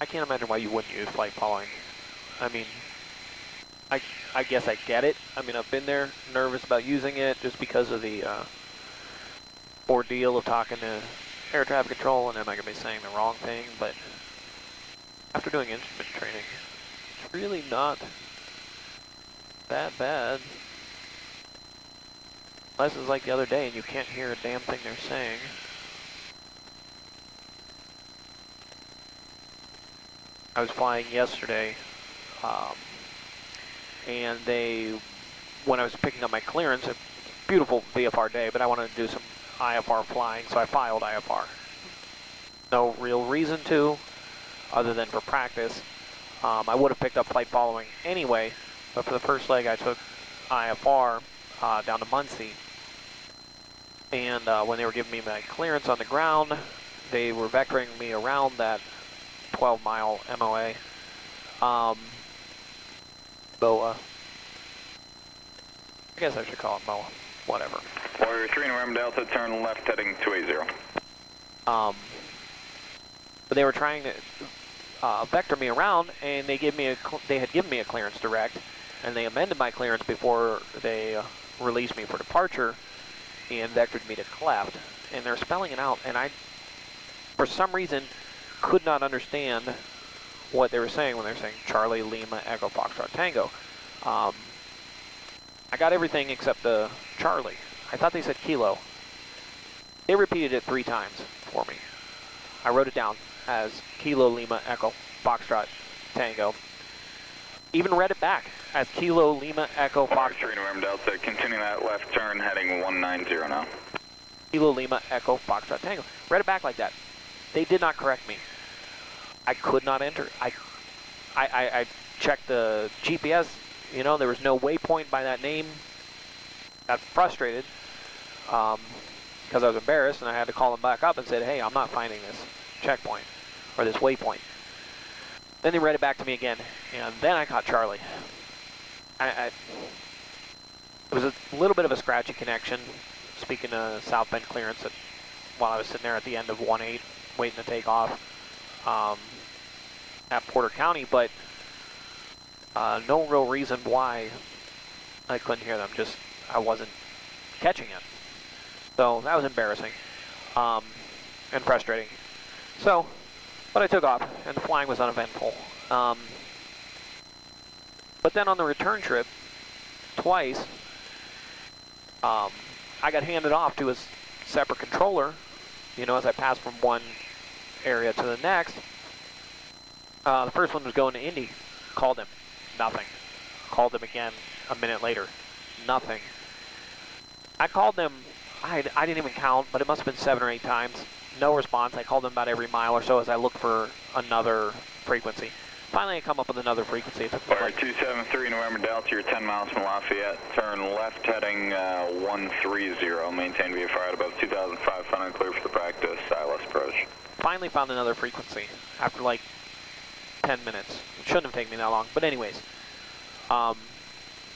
I can't imagine why you wouldn't use flight following. I mean, I guess I get it. I mean, I've been there, nervous about using it just because of the ordeal of talking to air traffic control, and am I going to be saying the wrong thing? But after doing instrument training, it's really not that bad. Unless it's like the other day and you can't hear a damn thing they're saying. I was flying yesterday, and when I was picking up my clearance, a beautiful VFR day, but I wanted to do some IFR flying, so I filed IFR. No real reason to, other than for practice. I would have picked up flight following anyway, but for the first leg I took IFR down to Muncie. And when they were giving me my clearance on the ground, they were vectoring me around that 12-mile MOA. BOA. I guess I should call it MOA. Whatever. Warrior 3 November Delta, turn left heading 280. But they were trying to vector me around, and they had given me a clearance direct, and they amended my clearance before they released me for departure, and vectored me to cleft. And they're spelling it out, and I, for some reason, could not understand what they were saying when they were saying Charlie, Lima, Echo, Foxtrot, Tango. I got everything except the Charlie. I thought they said Kilo. They repeated it 3 times for me. I wrote it down as Kilo, Lima, Echo, Foxtrot, Tango. Even read it back as Kilo, Lima, Echo, Foxtrot. 3 November Delta, continue that left turn heading 190 now. Kilo, Lima, Echo, Foxtrot, Tango. Read it back like that. They did not correct me. I could not enter. I checked the GPS, you know, there was no waypoint by that name. Got frustrated because I was embarrassed, and I had to call them back up and said, hey, I'm not finding this checkpoint or this waypoint. Then they read it back to me again, and then I caught Charlie. It was a little bit of a scratchy connection, speaking of South Bend clearance, while I was sitting there at the end of 1-8 waiting to take off at Porter County, but no real reason why I couldn't hear them, just I wasn't catching it. So that was embarrassing and frustrating. So, but I took off, and the flying was uneventful. But then on the return trip, twice, I got handed off to a separate controller, you know, as I passed from one area to the next. The first one was going to Indy. Called him. Nothing. Called him again a minute later. Nothing. I called them, I didn't even count, but it must have been 7 or 8 times. No response. I called them about every mile or so as I looked for another frequency. Finally, I come up with another frequency. Fire 273 November Delta, you're 10 miles from Lafayette. Turn left heading 130. Maintain VFR at above 2,500. Clear for the practice. ILS approach. Finally found another frequency after like 10 minutes. It shouldn't have taken me that long, but anyways, I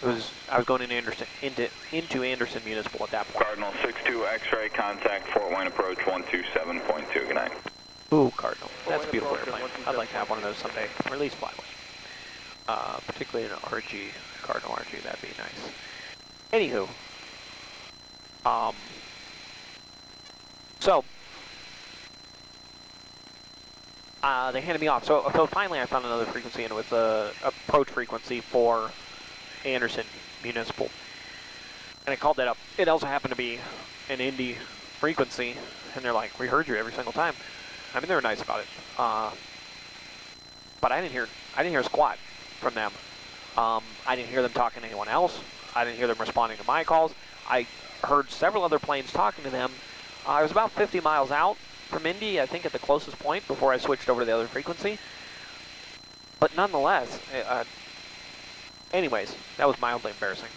was going into Anderson Municipal at that point. Cardinal 62 X-ray contact Fort Wayne approach 127.2. Good night. Ooh, Cardinal. That's a beautiful airplane. I'd like to have one of those someday. Or at least fly one. Particularly an RG, Cardinal RG. That'd be nice. Anywho, so they handed me off. So finally I found another frequency, and it was the approach frequency for Anderson Municipal. And I called that up. It also happened to be an Indy frequency, and they're like, we heard you every single time. I mean, they were nice about it. But I didn't hear squat from them. I didn't hear them talking to anyone else. I didn't hear them responding to my calls. I heard several other planes talking to them. I was about 50 miles out from Indy, I think at the closest point before I switched over to the other frequency. But nonetheless, anyways, that was mildly embarrassing.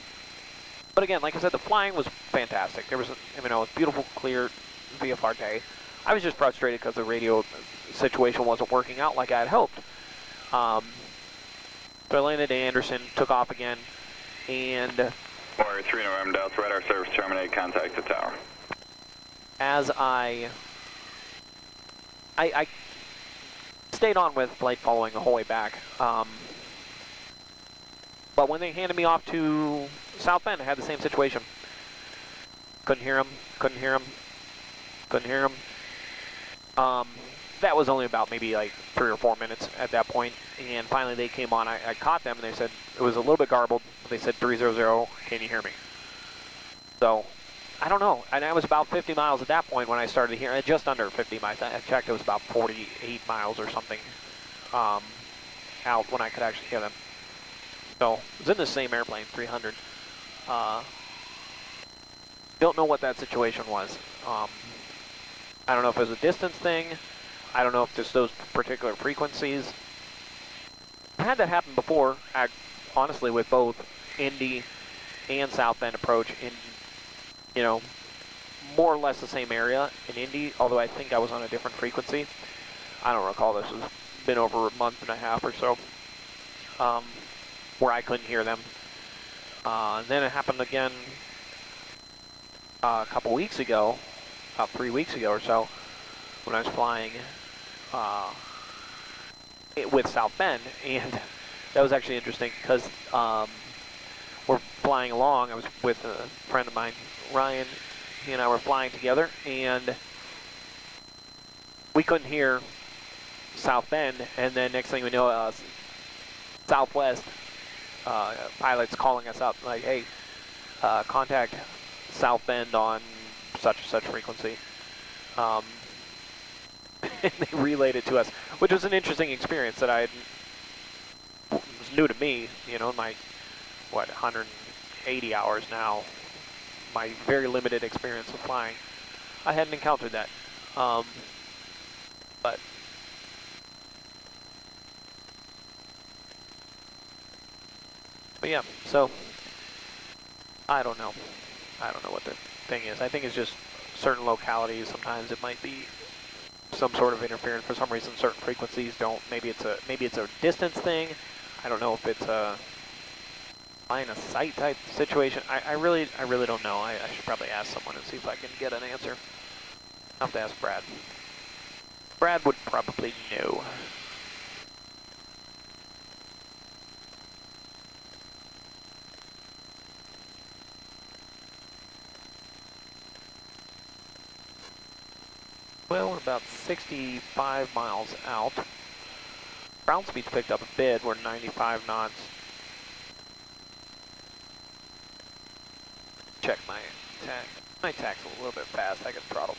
But again, like I said, the flying was fantastic. There was, you know, a beautiful, clear VFR day. I was just frustrated because the radio situation wasn't working out like I had hoped. So I landed at Anderson, took off again, and Warrior 3 November Delta, radar service terminated, contact the tower. As I stayed on with flight following the whole way back. But when they handed me off to South Bend, I had the same situation. Couldn't hear them, couldn't hear them, couldn't hear them. That was only about maybe like 3 or 4 minutes at that point, and finally they came on. I caught them, and they said, it was a little bit garbled. They said 300, can you hear me? So, I don't know. And I was about 50 miles at that point when I started hearing, just under 50 miles. I checked, it was about 48 miles or something out when I could actually hear them. So, it was in the same airplane, 300. Don't know what that situation was. I don't know if it was a distance thing. I don't know if it's those particular frequencies. I've had that happen before, honestly, with both Indy and South Bend approach in, you know, more or less the same area in Indy, although I think I was on a different frequency. I don't recall. This has been over a month and a half or so, where I couldn't hear them. And then it happened again a couple weeks ago, about 3 weeks ago or so, when I was flying with South Bend, and that was actually interesting because we're flying along. I was with a friend of mine, Ryan. He and I were flying together, and we couldn't hear South Bend, and then next thing we know, Southwest pilots calling us up like, hey, contact South Bend on such and such frequency. And they relayed it to us, which was an interesting experience that was new to me, you know, my, 180 hours now, my very limited experience of flying. I hadn't encountered that. But yeah, so I don't know. I don't know what the thing is. I think it's just certain localities. Sometimes it might be some sort of interference for some reason. Certain frequencies don't. Maybe it's a distance thing. I don't know if it's a line of sight type situation. I really don't know. I should probably ask someone and see if I can get an answer. I'll have to ask Brad. Brad would probably know. Well, we're about 65 miles out. Ground speed's picked up a bit. We're 95 knots. Check my tack. My tack's a little bit fast. I could throttle.